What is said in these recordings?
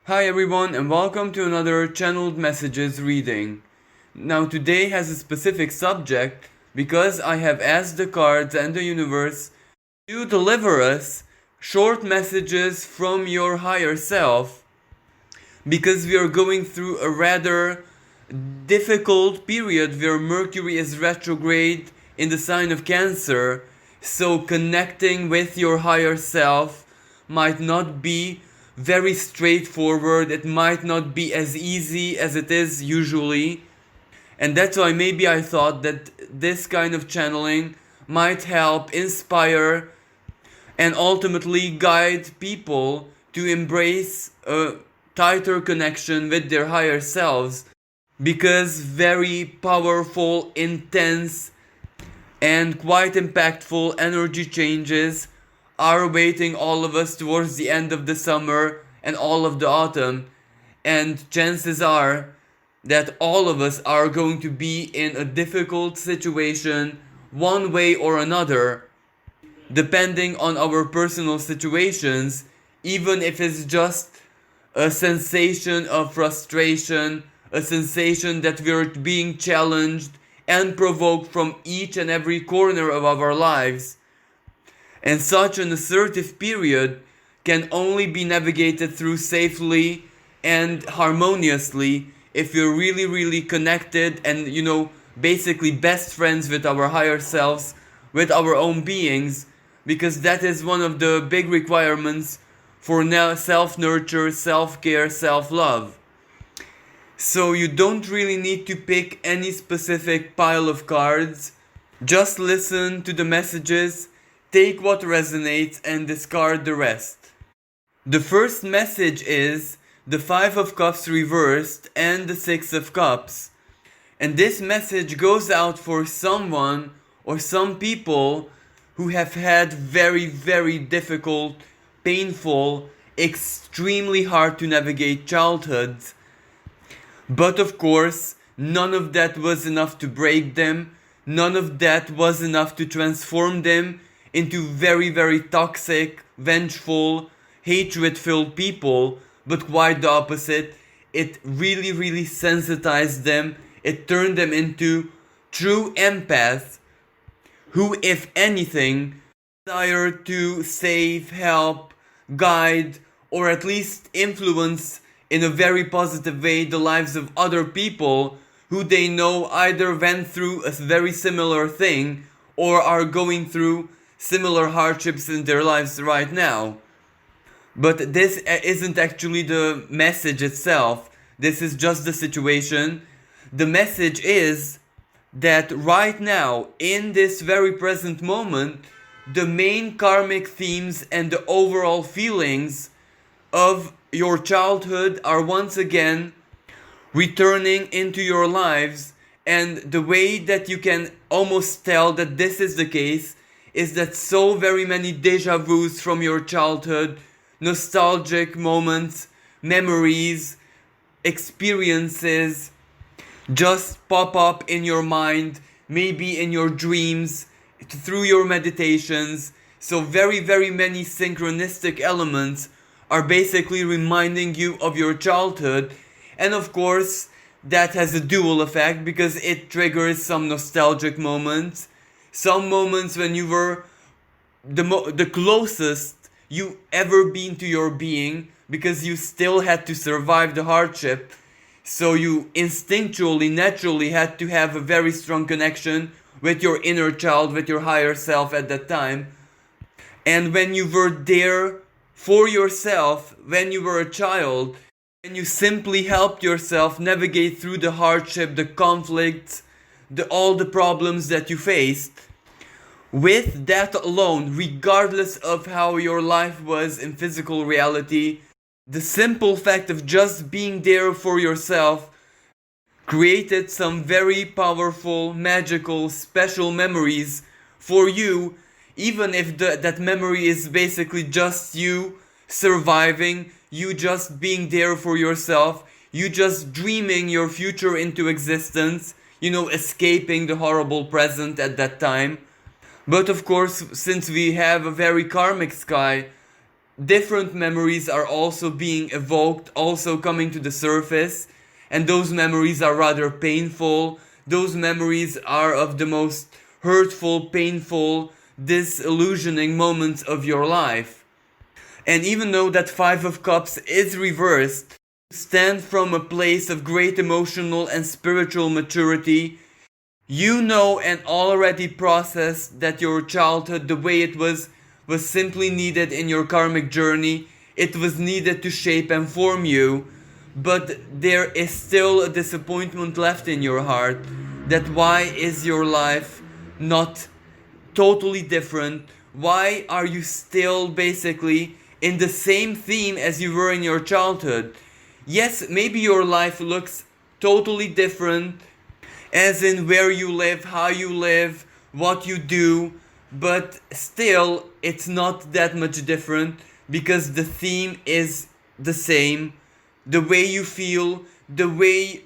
Hi everyone and welcome to another channeled messages reading. Now today has a specific subject because I have asked the cards and the universe to deliver us short messages from your higher self because we are going through a rather difficult period where Mercury is retrograde in the sign of Cancer, so connecting with your higher self might not be very straightforward, it might not be as easy as it is usually, and that's why maybe I thought that this kind of channeling might help inspire and ultimately guide people to embrace a tighter connection with their higher selves, because very powerful, intense, and quite impactful energy changes are awaiting all of us towards the end of the summer and all of the autumn, and chances are that all of us are going to be in a difficult situation one way or another, depending on our personal situations, even if it's just a sensation of frustration, a sensation that we're being challenged and provoked from each and every corner of our lives. And such an assertive period can only be navigated through safely and harmoniously if we're really connected and, basically best friends with our higher selves, with our own beings, because that is one of the big requirements for now self-nurture, self-care, self-love. So you don't really need to pick any specific pile of cards. Just listen to the messages, take what resonates and discard the rest. The first message is the Five of Cups reversed and the Six of Cups. And this message goes out for someone or some people who have had very difficult, painful, extremely hard to navigate childhoods. But of course, none of that was enough to break them, none of that was enough to transform them into very toxic, vengeful, hatred-filled people, but quite the opposite. It really sensitized them, it turned them into true empaths who, if anything, desire to save, help, guide, or at least influence in a very positive way the lives of other people who they know either went through a very similar thing or are going through similar hardships in their lives right now. But this isn't actually the message itself, this is just the situation. The message is that right now, in this very present moment, the main karmic themes and the overall feelings of your childhood are once again returning into your lives, and the way that you can almost tell that this is the case is that so very many deja vus from your childhood, nostalgic moments, memories, experiences just pop up in your mind, maybe in your dreams, through your meditations. So very many synchronistic elements are basically reminding you of your childhood, and of course that has a dual effect because it triggers some nostalgic moments, some moments when you were the closest you ever been to your being, because you still had to survive the hardship, so you instinctually, naturally had to have a very strong connection with your inner child, with your higher self at that time. And when you were there for yourself, when you were a child, when you simply helped yourself navigate through the hardship, the conflicts, all the problems that you faced, with that alone, regardless of how your life was in physical reality, the simple fact of just being there for yourself created some very powerful, magical, special memories for you, even if that memory is basically just you surviving, you just being there for yourself, you just dreaming your future into existence, escaping the horrible present at that time. But of course, since we have a very karmic sky, different memories are also being evoked, also coming to the surface, and those memories are rather painful. Those memories are of the most hurtful, painful, disillusioning moments of your life. And even though that Five of Cups is reversed, stand from a place of great emotional and spiritual maturity. You know and already processed that your childhood, the way it was simply needed in your karmic journey. It was needed to shape and form you. But there is still a disappointment left in your heart that why is your life not totally different? Why are you still basically in the same theme as you were in your childhood? Yes, maybe your life looks totally different, as in where you live, how you live, what you do, but still it's not that much different because the theme is the same. The way you feel, the way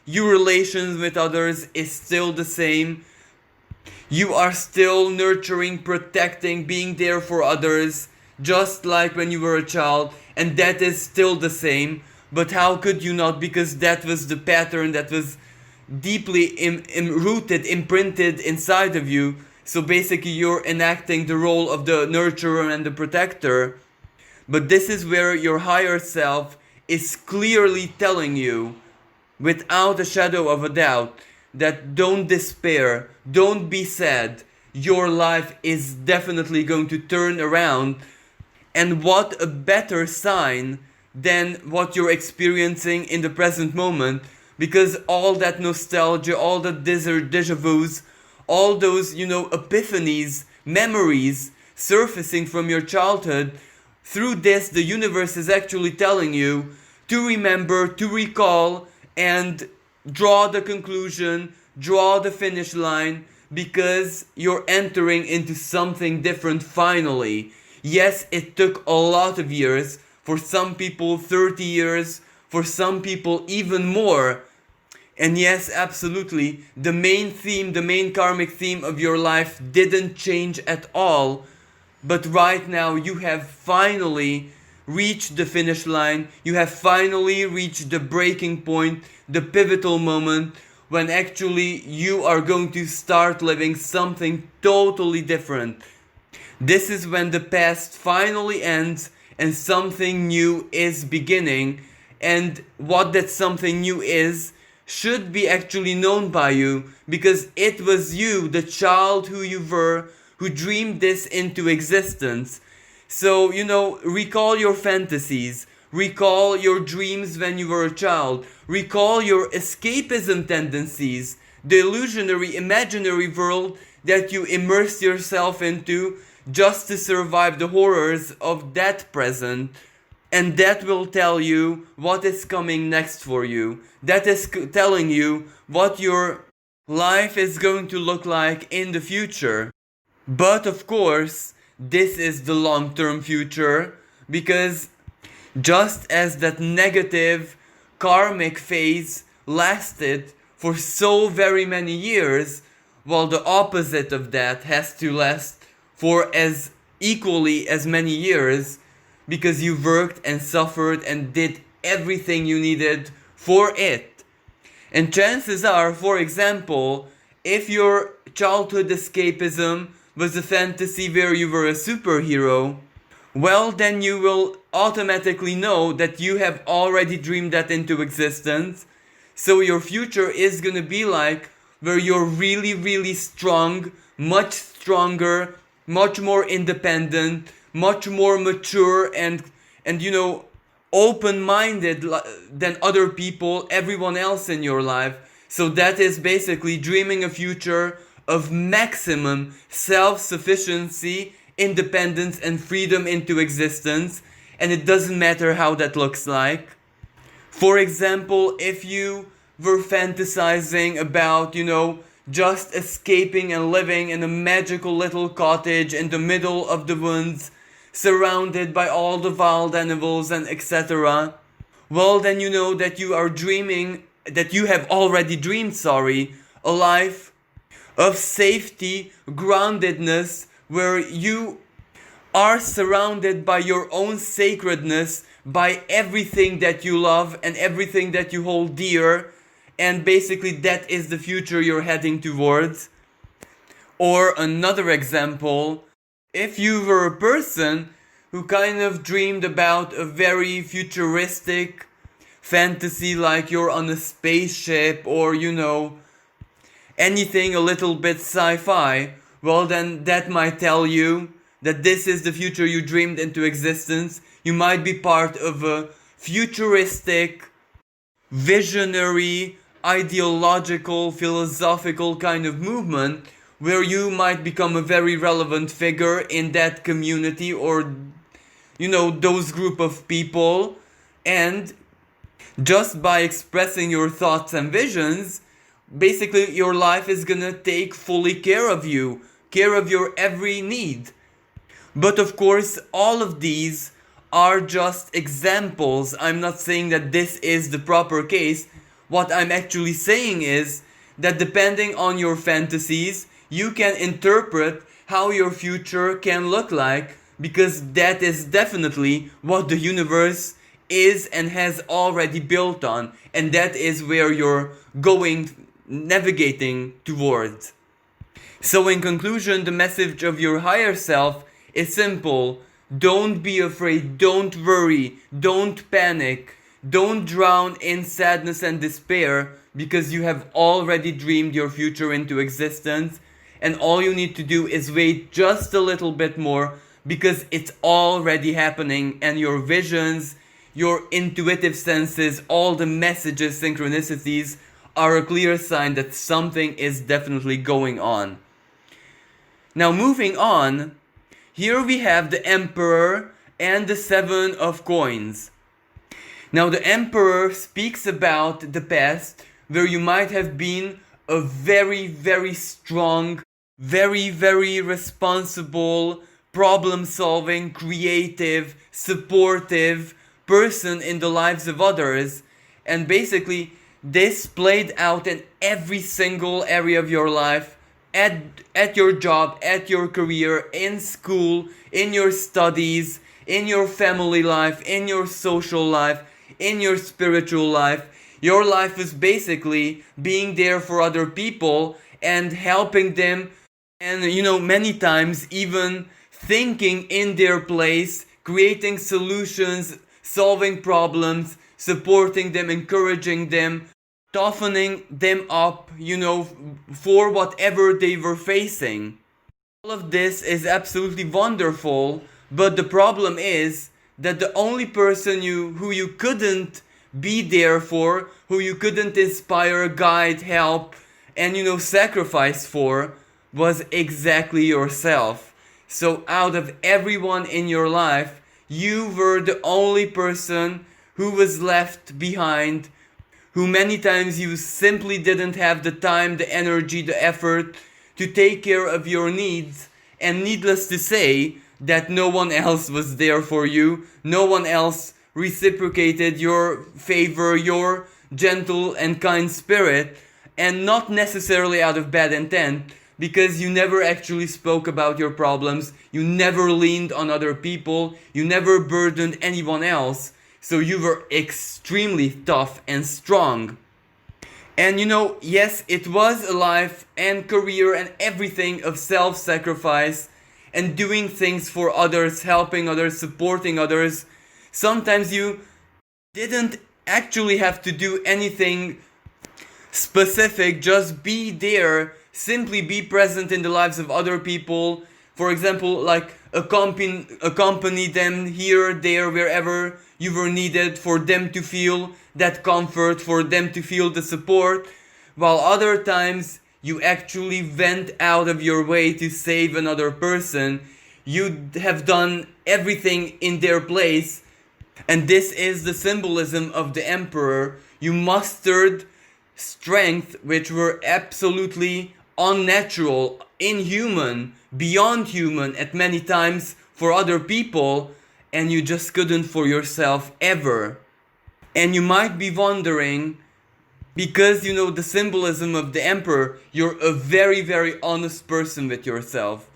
your relations with others is still the same. You are still nurturing, protecting, being there for others, just like when you were a child, and that is still the same. But how could you not? Because that was the pattern that was deeply rooted, imprinted inside of you. So basically, you're enacting the role of the nurturer and the protector. But this is where your higher self is clearly telling you, without a shadow of a doubt, that don't despair, don't be sad. Your life is definitely going to turn around. And what a better sign than what you're experiencing in the present moment, because all that nostalgia, all the deja vus, all those, epiphanies, memories surfacing from your childhood, through this, the universe is actually telling you to remember, to recall, and draw the conclusion, draw the finish line, because you're entering into something different finally. Yes, it took a lot of years, for some people 30 years, for some people even more. And yes, absolutely, the main theme, the main karmic theme of your life didn't change at all. But right now you have finally reached the finish line. You have finally reached the breaking point, the pivotal moment, when actually you are going to start living something totally different. This is when the past finally ends and something new is beginning. And what that something new is should be actually known by you, because it was you, the child who you were, who dreamed this into existence. So, recall your fantasies, recall your dreams when you were a child, recall your escapism tendencies, the illusionary, imaginary world that you immersed yourself into just to survive the horrors of that present. And that will tell you what is coming next for you. That is telling you what your life is going to look like in the future. But of course, this is the long-term future, because just as that negative karmic phase lasted for so very many years, while the opposite of that has to last for as equally as many years, because you worked and suffered and did everything you needed for it. And chances are, for example, if your childhood escapism was a fantasy where you were a superhero, well, then you will automatically know that you have already dreamed that into existence. So your future is gonna be like where you're really, really strong, much stronger, much more independent, much more mature, and open-minded than other people, everyone else in your life. So that is basically dreaming a future of maximum self-sufficiency, independence, and freedom into existence. And it doesn't matter how that looks like. For example, if you were fantasizing about, just escaping and living in a magical little cottage in the middle of the woods, surrounded by all the wild animals and etc., well, then you know that you are dreaming, that you have already dreamed, a life of safety, groundedness, where you are surrounded by your own sacredness, by everything that you love and everything that you hold dear, and basically that is the future you're heading towards. Or another example, if you were a person who kind of dreamed about a very futuristic fantasy, like you're on a spaceship or anything a little bit sci-fi, well then that might tell you that this is the future you dreamed into existence. You might be part of a futuristic, visionary, ideological, philosophical kind of movement where you might become a very relevant figure in that community or those group of people. And just by expressing your thoughts and visions, basically your life is gonna take fully care of you, care of your every need. But of course, all of these are just examples. I'm not saying that this is the proper case. What I'm actually saying is that depending on your fantasies, you can interpret how your future can look like, because that is definitely what the universe is and has already built on, and that is where you're navigating towards. So in conclusion, the message of your higher self is simple. Don't be afraid, don't worry, don't panic, don't drown in sadness and despair, because you have already dreamed your future into existence, and all you need to do is wait just a little bit more, because it's already happening, and your visions, your intuitive senses, all the messages, synchronicities are a clear sign that something is definitely going on. Now moving on, here we have the Emperor and the Seven of Coins. Now the Emperor speaks about the past, where you might have been a very, very strong, very, very responsible, problem-solving, creative, supportive person in the lives of others. And basically, this played out in every single area of your life, at your job, at your career, in school, in your studies, in your family life, in your social life, in your spiritual life. Your life is basically being there for other people and helping them, and many times even thinking in their place, creating solutions, solving problems, supporting them, encouraging them, toughening them up, for whatever they were facing. All of this is absolutely wonderful, but the problem is that the only person who you couldn't be there for, who you couldn't inspire, guide, help, and sacrifice for, was exactly yourself. So out of everyone in your life, you were the only person who was left behind, who many times you simply didn't have the time, the energy, the effort to take care of your needs. And needless to say, that no one else was there for you, no one else reciprocated your favor, your gentle and kind spirit, and not necessarily out of bad intent, because you never actually spoke about your problems, you never leaned on other people, you never burdened anyone else. So you were extremely tough and strong. And yes, it was a life and career and everything of self-sacrifice and doing things for others, helping others, supporting others. Sometimes you didn't actually have to do anything specific, just be there, simply be present in the lives of other people. For example, like accompany them here, there, wherever you were needed, for them to feel that comfort, for them to feel the support, while other times you actually went out of your way to save another person. You have done everything in their place, and this is the symbolism of the Emperor. You mustered strength which were absolutely unnatural, inhuman, beyond human at many times for other people, and you just couldn't for yourself ever. And you might be wondering, because the symbolism of the Emperor, you're a very, very honest person with yourself,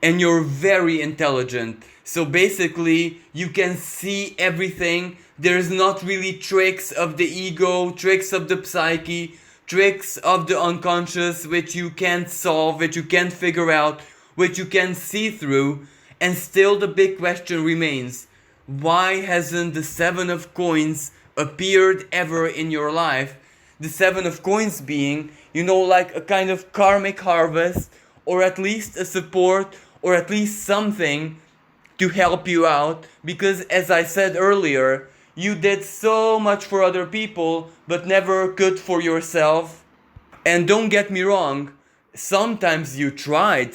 and you're very intelligent. So basically, you can see everything. There's not really tricks of the ego, tricks of the psyche, tricks of the unconscious which you can't solve, which you can't figure out, which you can see through. And still the big question remains. Why hasn't the Seven of Coins appeared ever in your life? The Seven of Coins being, like a kind of karmic harvest, or at least a support, or at least something to help you out. Because as I said earlier, you did so much for other people, but never good for yourself. And don't get me wrong, sometimes you tried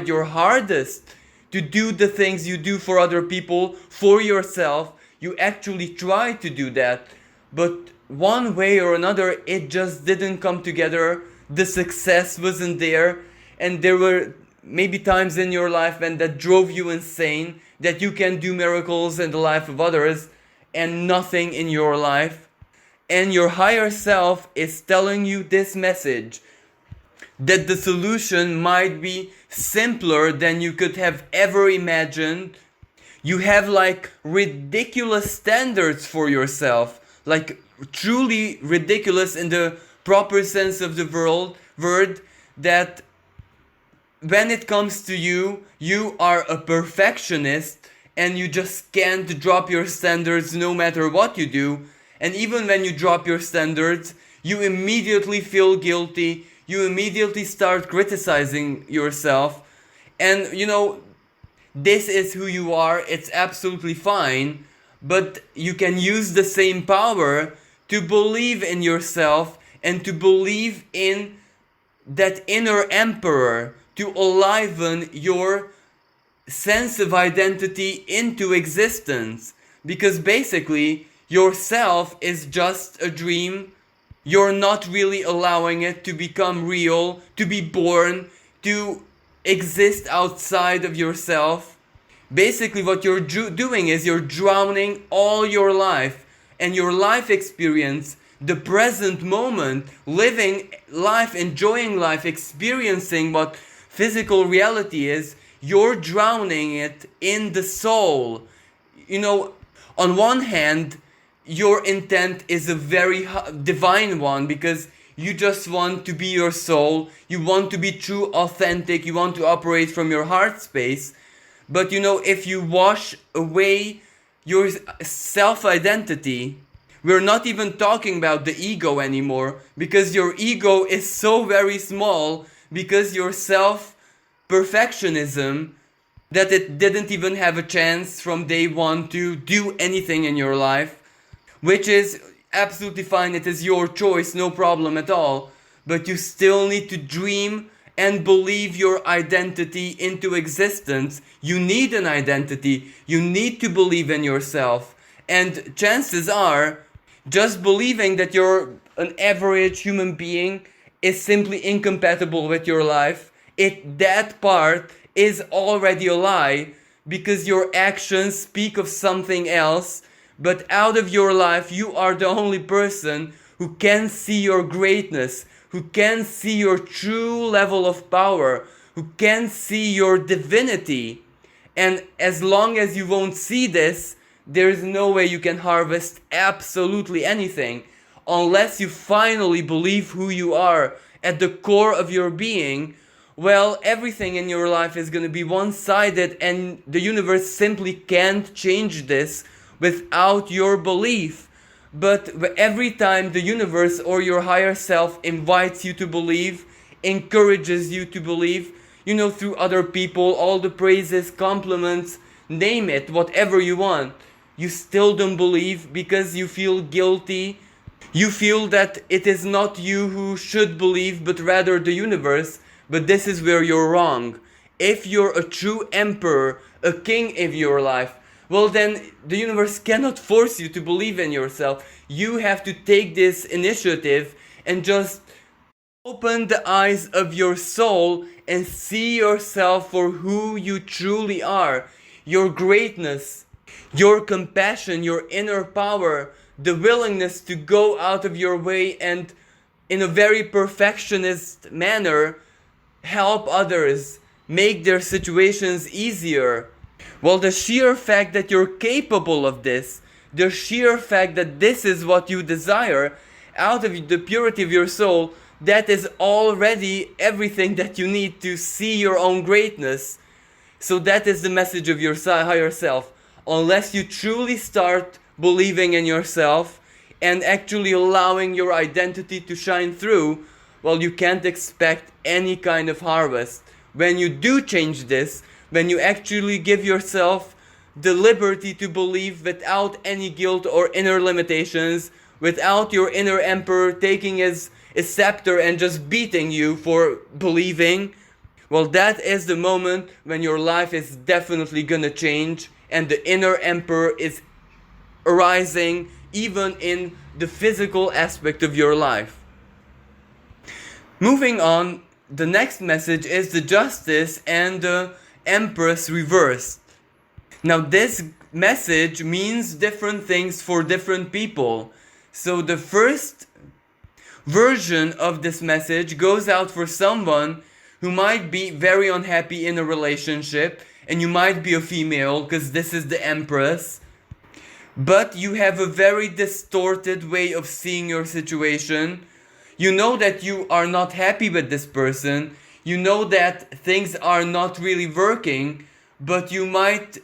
your hardest to do the things you do for other people, for yourself. You actually tried to do that, but one way or another, it just didn't come together. The success wasn't there, and there were maybe times in your life when that drove you insane, that you can do miracles in the life of others and nothing in your life. And your higher self is telling you this message, that the solution might be simpler than you could have ever imagined. You have like ridiculous standards for yourself, like truly ridiculous in the proper sense of the word, that when it comes to you, you are a perfectionist and you just can't drop your standards no matter what you do. And even when you drop your standards, you immediately feel guilty. You immediately start criticizing yourself. And this is who you are. It's absolutely fine. But you can use the same power to believe in yourself and to believe in that inner emperor, to enliven your sense of identity into existence. Because basically, yourself is just a dream. You're not really allowing it to become real, to be born, to exist outside of yourself. Basically, what you're doing is you're drowning all your life and your life experience, the present moment, living life, enjoying life, experiencing what physical reality is. You're drowning it in the soul. On one hand, your intent is a very divine one, because you just want to be your soul, you want to be true, authentic, you want to operate from your heart space. But if you wash away your self-identity, we're not even talking about the ego anymore, because your ego is so very small, because your self-perfectionism, that it didn't even have a chance from day one to do anything in your life. Which is absolutely fine, it is your choice, no problem at all. But you still need to dream and believe your identity into existence. You need an identity, you need to believe in yourself. And chances are, just believing that you're an average human being is simply incompatible with your life. That part is already a lie, because your actions speak of something else. But out of your life, you are the only person who can see your greatness, who can see your true level of power, who can see your divinity. And as long as you won't see this, there's no way you can harvest absolutely anything, unless you finally believe who you are at the core of your being. Well, everything in your life is going to be one-sided, and the universe simply can't change this without your belief. But every time the universe or your higher self invites you to believe, encourages you to believe, through other people, all the praises, compliments, name it, whatever you want, you still don't believe because you feel guilty. You feel that it is not you who should believe, but rather the universe. But this is where you're wrong. If you're a true emperor, a king of your life, well then the universe cannot force you to believe in yourself. You have to take this initiative and just open the eyes of your soul and see yourself for who you truly are. Your greatness, your compassion, your inner power, the willingness to go out of your way and in a very perfectionist manner help others, make their situations easier. Well, the sheer fact that you're capable of this, the sheer fact that this is what you desire out of the purity of your soul, that is already everything that you need to see your own greatness. So that is the message of your higher self. Unless you truly start believing in yourself and actually allowing your identity to shine through, well, you can't expect any kind of harvest. When you do change this, when you actually give yourself the liberty to believe without any guilt or inner limitations, without your inner emperor taking his scepter and just beating you for believing, well, that is the moment when your life is definitely gonna change and the inner emperor is arising even in the physical aspect of your life. Moving on, the next message is the justice and the empress reversed. Now this message means different things for different people. So the first version of this message goes out for someone who might be very unhappy in a relationship, and you might be a female because this is the empress, but you have a very distorted way of seeing your situation. You know that you are not happy with this person, you know that things are not really working, but you might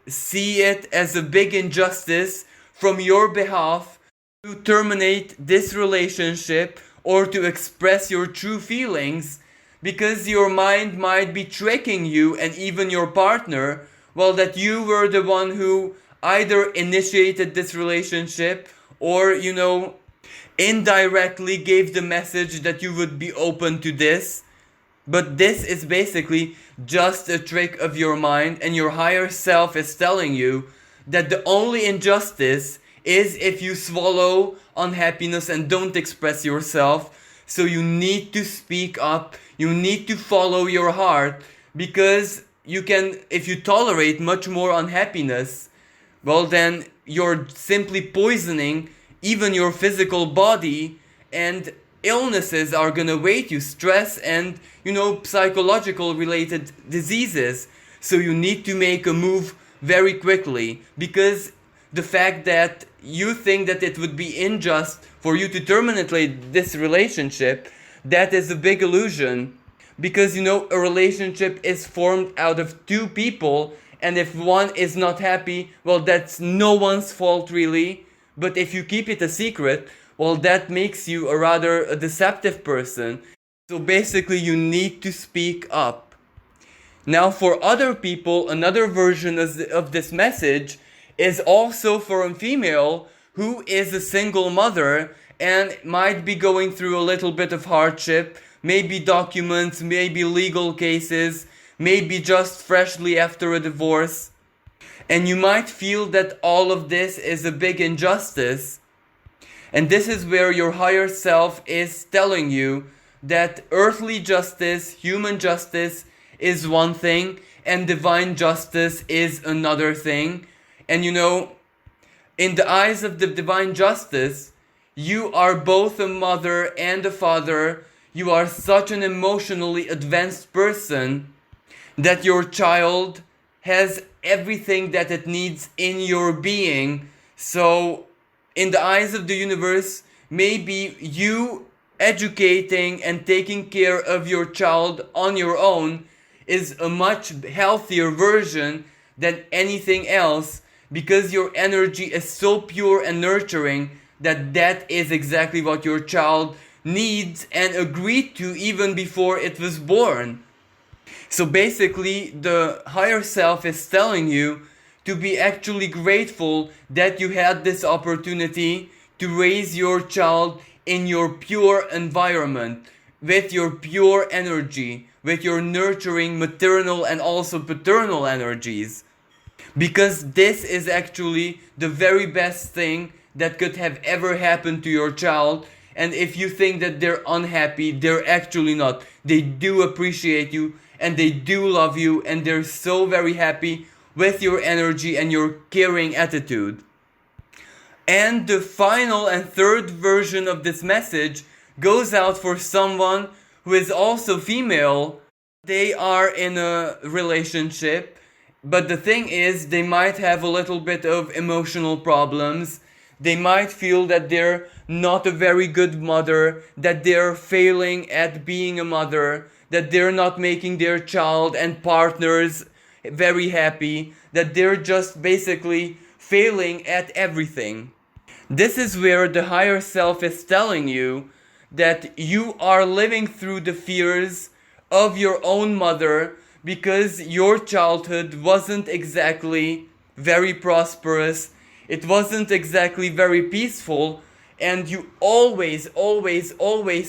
see it as a big injustice from your behalf to terminate this relationship or to express your true feelings, because your mind might be tricking you and even your partner, well, that you were the one who either initiated this relationship or, indirectly gave the message that you would be open to this. But this is basically just a trick of your mind, and your higher self is telling you that the only injustice is if you swallow unhappiness and don't express yourself. So you need to speak up, you need to follow your heart, because if you tolerate much more unhappiness, well, then you're simply poisoning even your physical body, and illnesses are gonna wait you, stress and, psychological related diseases. So you need to make a move very quickly, because the fact that you think that it would be unjust for you to terminate this relationship, that is a big illusion. Because, a relationship is formed out of two people, and if one is not happy, well, that's no one's fault really. But if you keep it a secret, well, that makes you a deceptive person. So basically, you need to speak up. Now, for other people, another version of this message is also for a female who is a single mother and might be going through a little bit of hardship, maybe documents, maybe legal cases, maybe just freshly after a divorce. And you might feel that all of this is a big injustice. And this is where your higher self is telling you that earthly justice, human justice is one thing, and divine justice is another thing. And in the eyes of the divine justice, you are both a mother and a father. You are such an emotionally advanced person that your child has everything that it needs in your being. So in the eyes of the universe, maybe you educating and taking care of your child on your own is a much healthier version than anything else, because your energy is so pure and nurturing that is exactly what your child needs and agreed to even before it was born. So basically, the higher self is telling you to be actually grateful that you had this opportunity to raise your child in your pure environment, with your pure energy, with your nurturing maternal and also paternal energies. Because this is actually the very best thing that could have ever happened to your child. And if you think that they're unhappy, they're actually not. They do appreciate you and they do love you, and they're so very happy with your energy and your caring attitude. And the final and third version of this message goes out for someone who is also female. They are in a relationship But the thing is, they might have a little bit of emotional problems. They might feel that they're not a very good mother, that they're failing at being a mother, that they're not making their child and partners very happy, that they're just basically failing at everything. This is where the higher self is telling you that you are living through the fears of your own mother because your childhood wasn't exactly very prosperous, it wasn't exactly very peaceful, and you always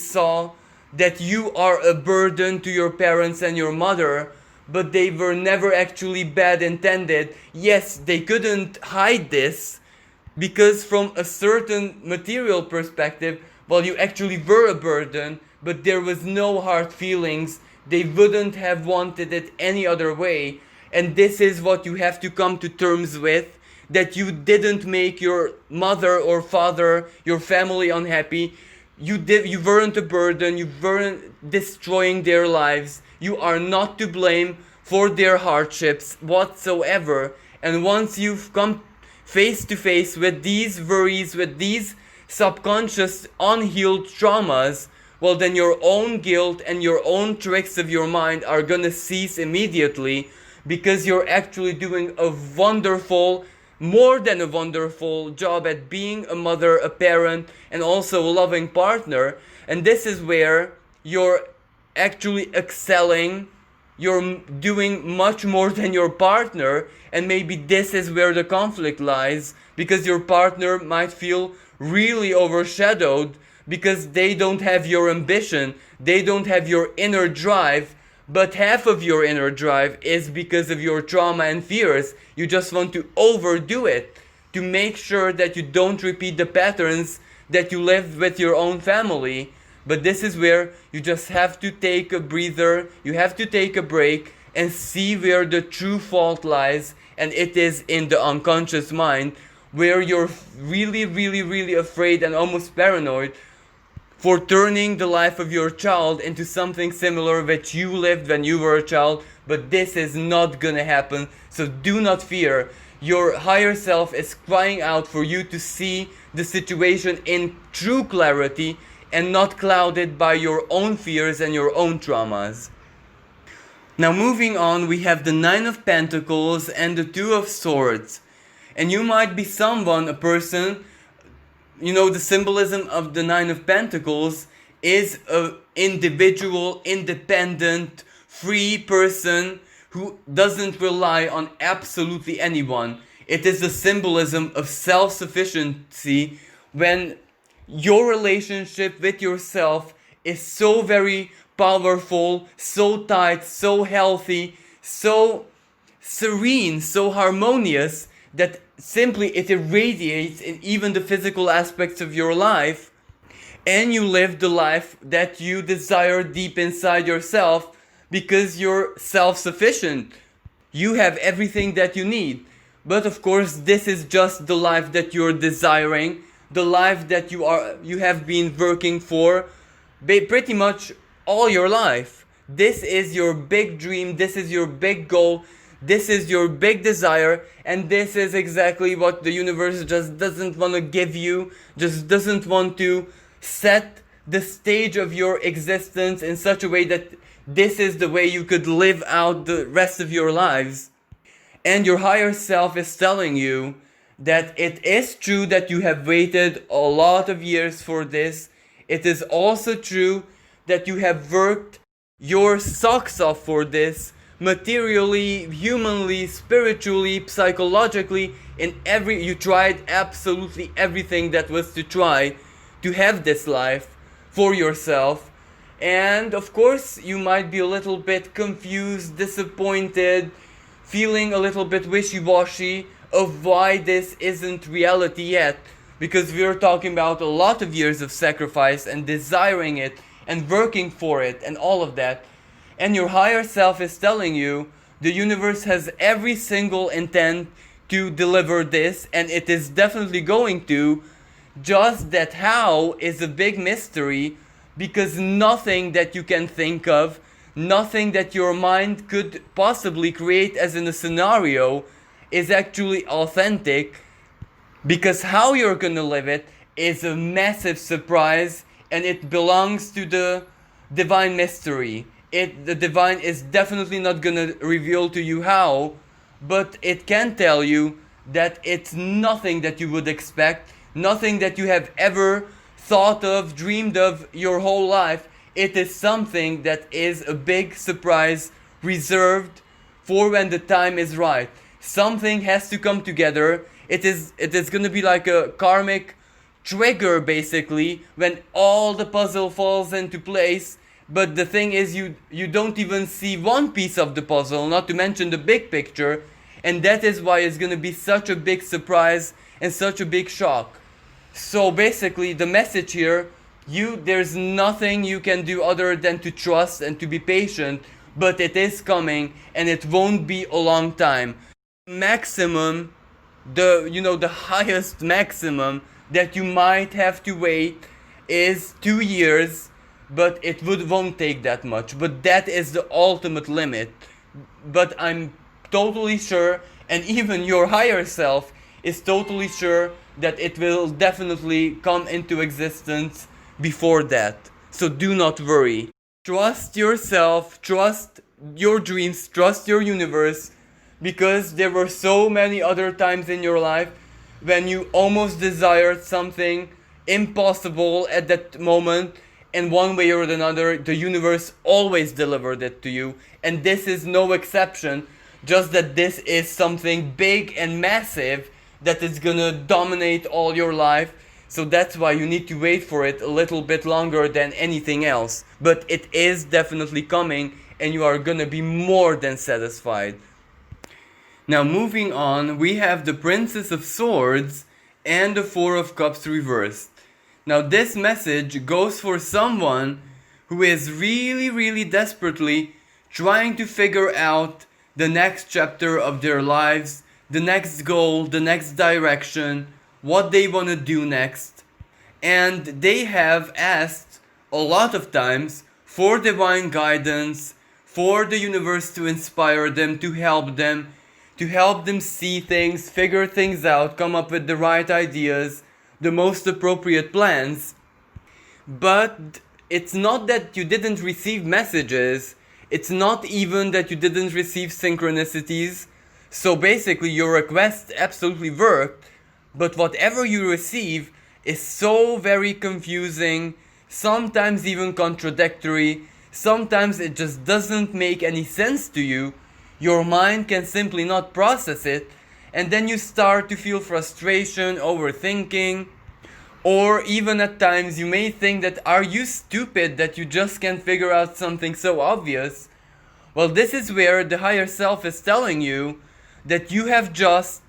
saw that you are a burden to your parents and your mother, but they were never actually bad intended. Yes, they couldn't hide this, because from a certain material perspective, well, you actually were a burden, but there was no hard feelings. They wouldn't have wanted it any other way. And this is what you have to come to terms with, that you didn't make your mother or father, your family unhappy. You weren't a burden, you weren't destroying their lives. You are not to blame for their hardships whatsoever. And once you've come face to face with these worries, with these subconscious unhealed traumas, well, then your own guilt and your own tricks of your mind are gonna cease immediately, because you're actually doing a wonderful, more than a wonderful job at being a mother, a parent, and also a loving partner. And this is where you're actually excelling. You're doing much more than your partner, and maybe this is where the conflict lies, because your partner might feel really overshadowed because they don't have your ambition, they don't have your inner drive, but half of your inner drive is because of your trauma and fears. You just want to overdo it to make sure that you don't repeat the patterns that you lived with your own family. But this is where you just have to take a breather, you have to take a break and see where the true fault lies, and it is in the unconscious mind, where you're really afraid and almost paranoid for turning the life of your child into something similar that you lived when you were a child. But this is not gonna happen, so do not fear. Your higher self is crying out for you to see the situation in true clarity and not clouded by your own fears and your own traumas. Now moving on, we have the Nine of Pentacles and the Two of Swords. And you might be someone, a person, you know, the symbolism of the Nine of Pentacles is an individual, independent, free person who doesn't rely on absolutely anyone. It is the symbolism of self-sufficiency, when your relationship with yourself is so very powerful, so tight, so healthy, so serene, so harmonious, that simply it irradiates in even the physical aspects of your life, and you live the life that you desire deep inside yourself because you're self-sufficient. You have everything that you need. But of course, this is just the life that you're desiring, the life that you have been working for pretty much all your life. This is your big dream, this is your big goal, this is your big desire, and this is exactly what the universe just doesn't want to give you, just doesn't want to set the stage of your existence in such a way that this is the way you could live out the rest of your lives. And your higher self is telling you that it is true that you have waited a lot of years for this. It is also true that you have worked your socks off for this, materially, humanly, spiritually, psychologically, you tried absolutely everything that was to try to have this life for yourself. And of course, you might be a little bit confused, disappointed, feeling a little bit wishy-washy of why this isn't reality yet, because we're talking about a lot of years of sacrifice and desiring it and working for it and all of that. And your higher self is telling you the universe has every single intent to deliver this, and it is definitely going to, just that how is a big mystery, because nothing that you can think of, nothing that your mind could possibly create as in a scenario is actually authentic, because how you're gonna live it is a massive surprise, and it belongs to the divine mystery. The divine is definitely not gonna reveal to you how, but it can tell you that it's nothing that you would expect, nothing that you have ever thought of, dreamed of your whole life. It is something that is a big surprise reserved for when the time is right. Something has to come together. It is going to be like a karmic trigger, basically, when all the puzzle falls into place. But the thing is, you don't even see one piece of the puzzle, not to mention the big picture, and that is why it's going to be such a big surprise and such a big shock. So basically, the message here, there's nothing you can do other than to trust and to be patient, but it is coming, and it won't be a long time. Maximum, the highest maximum that you might have to wait is 2 years, but it won't take that much. But that is the ultimate limit. But I'm totally sure, and even your higher self is totally sure, that it will definitely come into existence before that. So do not worry. Trust yourself, trust your dreams, trust your universe, because there were so many other times in your life when you almost desired something impossible at that moment, and one way or another, the universe always delivered it to you. And this is no exception, just that this is something big and massive that is gonna dominate all your life. So that's why you need to wait for it a little bit longer than anything else. But it is definitely coming, and you are gonna be more than satisfied. Now moving on, we have the Princess of Swords and the Four of Cups reversed. Now this message goes for someone who is really desperately trying to figure out the next chapter of their lives, the next goal, the next direction, what they want to do next. And they have asked a lot of times for divine guidance, for the universe to inspire them, to help them see things, figure things out, come up with the right ideas, the most appropriate plans. But it's not that you didn't receive messages, it's not even that you didn't receive synchronicities. So basically your request absolutely worked, but whatever you receive is so very confusing, sometimes even contradictory, sometimes it just doesn't make any sense to you. Your mind can simply not process it, and then you start to feel frustration, overthinking, or even at times you may think that, are you stupid that you just can't figure out something so obvious? Well, this is where the higher self is telling you that you have just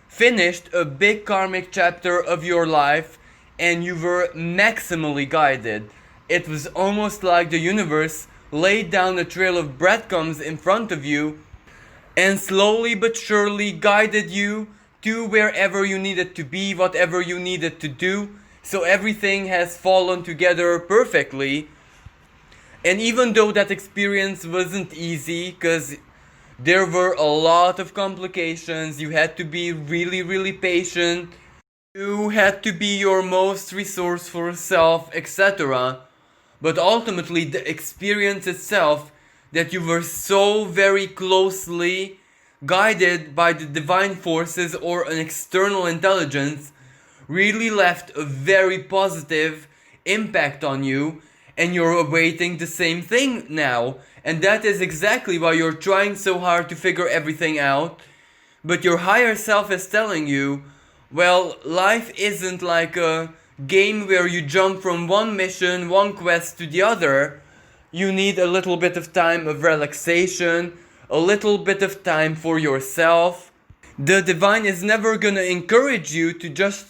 finished a big karmic chapter of your life, and you were maximally guided. It was almost like the universe laid down a trail of breadcrumbs in front of you and slowly but surely guided you to wherever you needed to be, whatever you needed to do. So everything has fallen together perfectly. And even though that experience wasn't easy, because there were a lot of complications, you had to be really patient, you had to be your most resourceful self, etc. But ultimately the experience itself, that you were so very closely guided by the divine forces or an external intelligence, really left a very positive impact on you, and you're awaiting the same thing now. And that is exactly why you're trying so hard to figure everything out. But your higher self is telling you, well, life isn't like a game where you jump from one mission, one quest to the other. You need a little bit of time of relaxation, a little bit of time for yourself. The divine is never gonna encourage you to just,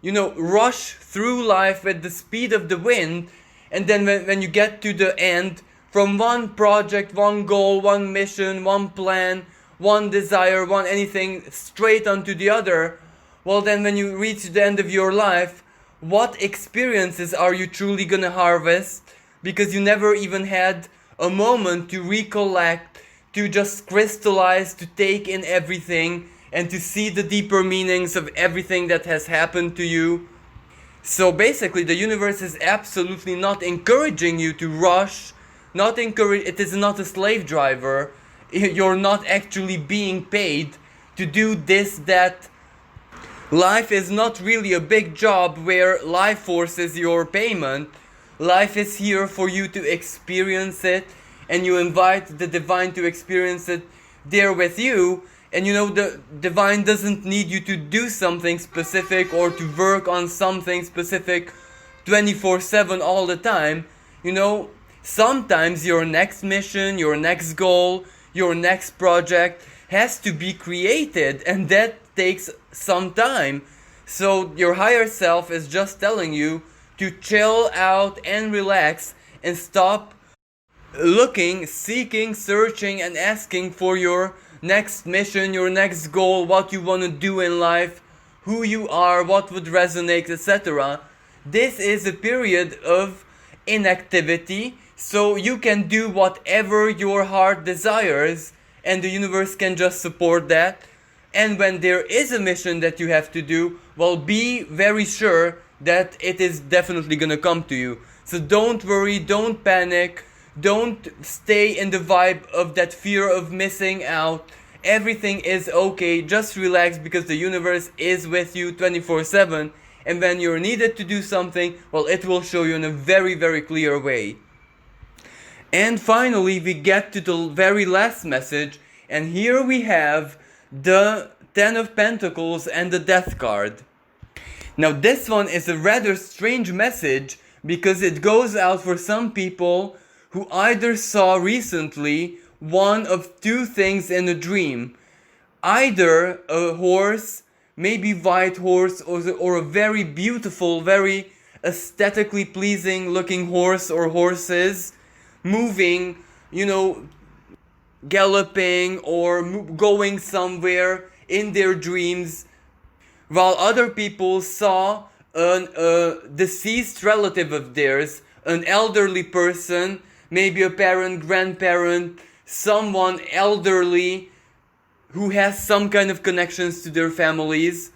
rush through life at the speed of the wind, and then when you get to the end, from one project, one goal, one mission, one plan, one desire, one anything, straight onto the other, well then when you reach the end of your life, what experiences are you truly gonna harvest? Because you never even had a moment to recollect, to just crystallize, to take in everything, and to see the deeper meanings of everything that has happened to you. So basically, the universe is absolutely not encouraging you to rush, it is not a slave driver. You're not actually being paid to do this, that. Life is not really a big job where life forces your payment. Life is here for you to experience it, and you invite the divine to experience it there with you. And the divine doesn't need you to do something specific or to work on something specific 24/7 all the time. Sometimes your next mission, your next goal, your next project has to be created, and that takes some time. So your higher self is just telling you to chill out and relax and stop looking, seeking, searching, and asking for your next mission, your next goal, what you want to do in life, who you are, what would resonate, etc. This is a period of inactivity, so you can do whatever your heart desires, and the universe can just support that. And when there is a mission that you have to do, well, be very sure that it is definitely gonna come to you. So don't worry, don't panic, don't stay in the vibe of that fear of missing out. Everything is okay, just relax, because the universe is with you 24/7, and when you're needed to do something, well, it will show you in a very, very clear way. And finally, we get to the very last message, and here we have the Ten of Pentacles and the Death card. Now this one is a rather strange message, because it goes out for some people who either saw recently one of two things in a dream. Either a horse, maybe white horse, or a very beautiful, very aesthetically pleasing looking horse or horses moving, galloping or going somewhere in their dreams, while other people saw a deceased relative of theirs, an elderly person, maybe a parent, grandparent, someone elderly who has some kind of connections to their families,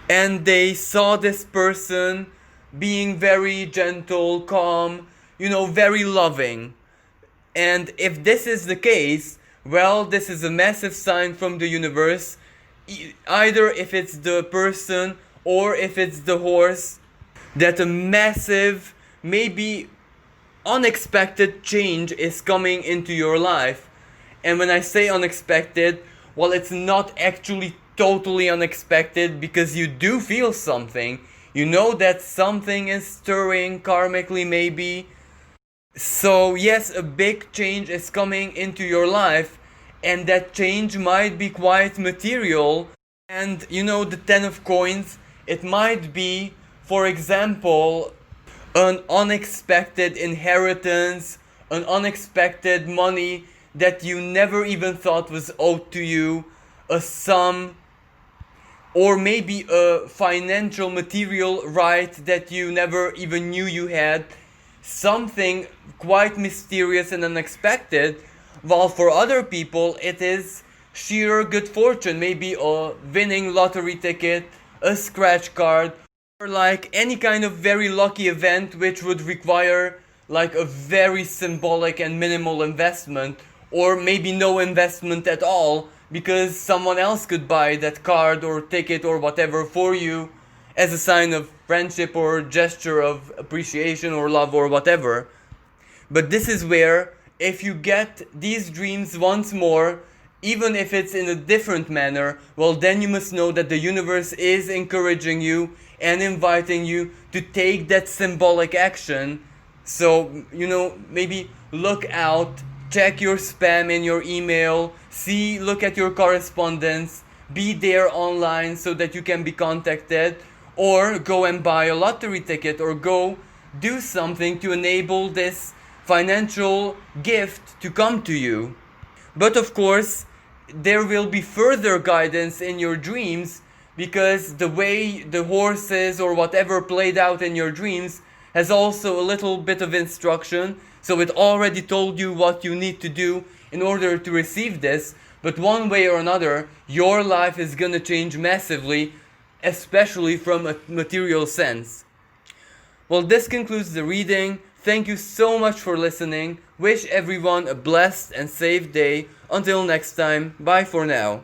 and they saw this person being very gentle, calm, very loving. And if this is the case, well, this is a massive sign from the universe, either if it's the person or if it's the horse, that a massive, maybe unexpected change is coming into your life. And when I say unexpected, well, it's not actually totally unexpected, because you do feel something. You know that something is stirring karmically, maybe. So yes, a big change is coming into your life, and that change might be quite material. And the Ten of Coins, it might be, for example, an unexpected inheritance, an unexpected money that you never even thought was owed to you, a sum, or maybe a financial material right that you never even knew you had. Something quite mysterious and unexpected, while for other people it is sheer good fortune, maybe a winning lottery ticket, a scratch card, or like any kind of very lucky event which would require like a very symbolic and minimal investment, or maybe no investment at all, because someone else could buy that card or ticket or whatever for you as a sign of friendship or gesture of appreciation or love or whatever. But this is where, if you get these dreams once more, even if it's in a different manner, well, then you must know that the universe is encouraging you and inviting you to take that symbolic action. So, maybe look out, check your spam in your email, look at your correspondence, be there online so that you can be contacted, or go and buy a lottery ticket, or go do something to enable this financial gift to come to you. But of course, there will be further guidance in your dreams, because the way the horses or whatever played out in your dreams has also a little bit of instruction, so it already told you what you need to do in order to receive this, but one way or another, your life is gonna change massively, especially from a material sense. Well, this concludes the reading. Thank you so much for listening. Wish everyone a blessed and safe day. Until next time, bye for now.